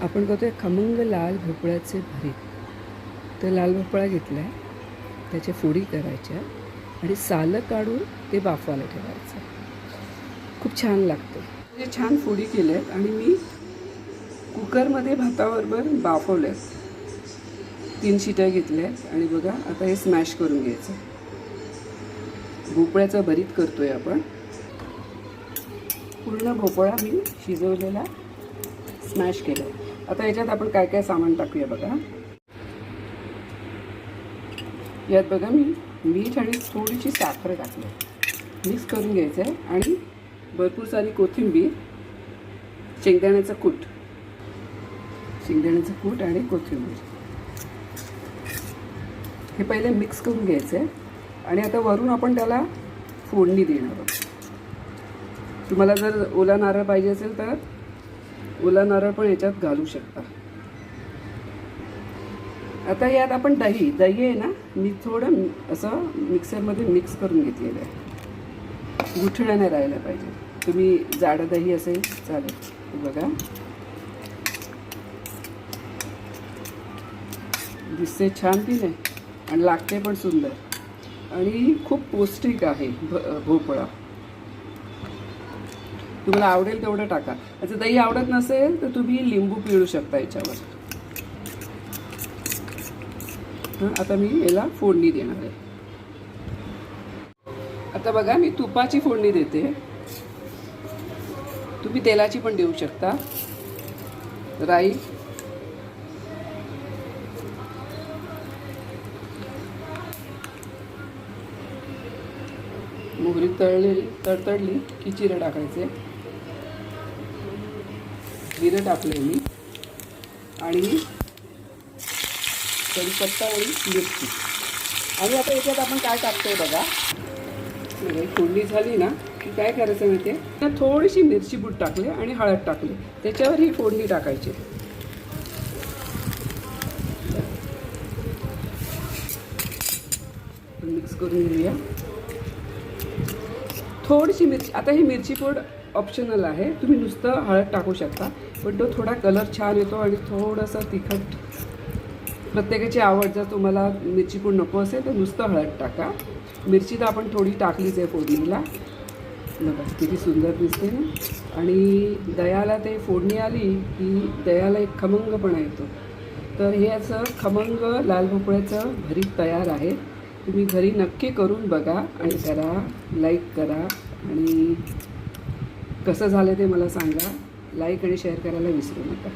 आपण करतोय खमंग लाल भोपळ्याचे भरीत. तर लाल भोपळा घेतला आहे, त्याच्या फोडी करायच्या आणि सालं काढून ते बाफवायला ठेवायचं. खूप छान लागतं. हे छान फोडी केल्या आहेत आणि मी कुकरमध्ये भाताबरोबर बाफवल्या आहेत. 3 शिट्या घेतल्या आहेत आणि बघा आता हे स्मॅश करून घ्यायचं. भोपळ्याचं भरीत करतोय आपण. पूर्ण भोपळा मी शिजवलेला स्मॅश केलं. आता याच्यात आपण काय काय सामान टाकूया बघा. यात बघा मी मीठ आणि थोडीशी साखर टाकली. मिक्स करून घ्यायचं आहे आणि भरपूर सारी कोथिंबीर, शेंगदाण्याचं कूट आणि कोथिंबीर हे पहिले मिक्स करून घ्यायचं आहे. आणि आता वरून आपण त्याला फोडणी देणार आहोत. तुम्हाला जर ओला नारळ पाहिजे असेल तर ओला नारळ पण याच्यात घालू शकता. आता यात आपण दही आहे ना, मी थोडं असं मिक्सरमध्ये मिक्स करून घेतलेलं आहे. गुठळ्या नाही राहायला पाहिजे. तुम्ही जाडं दही असेल चालेल. बघा दिसते छान की नाही आणि लागते पण सुंदर आणि खूप पौष्टिक आहे भोपळा. तुम्हाला आवडेल तेवढं टाका. जर दही आवडत नसेल तर तुम्ही लिंबू पिळू शकता याच्यावर. आता मी याला फोडणी देणार आहे. आता बघा मी तुपाची फोडणी देते. तुम्ही तेलाची पण देऊ शकता. राई, मोहरी तडतडली की जिरं टाकायचे. जिरं टाकले मी आणि कढीपत्ता आणि मिरची. आणि आता याच्यात आपण काय टाकतोय बघा. फोडणी झाली ना की काय करायचं माहिती आहे, थोडीशी मिरची पूड टाकली आणि हळद टाकली, त्याच्यावर ही फोडणी टाकायची. मिक्स करून घेऊया. थोडीशी मिरची, आता ही मिरची पूड ऑप्शनल आहे, तुम्ही नुसतं हळद टाकू शकता, पण तो थोडा कलर छान येतो आणि थोडंसं तिखट. प्रत्येकाची आवड. जर तुम्हाला मिरची पूड नको असेल तर नुसतं हळद टाका. मिरची तर आपण थोडी टाकलीच आहे फोडणीला. बघा किती सुंदर दिसते ना. आणि दह्याला ते फोडणी आली की दह्याला एक खमंगपणा येतो. तर हे असं खमंग लाल भोपळ्याचं भरीत तयार आहे. तुम्ही घरी नक्की करून बघा आणि करा, लाईक करा आणि कसं झालं ते मला सांगा. लाईक आणि शेअर करायला विसरू नका.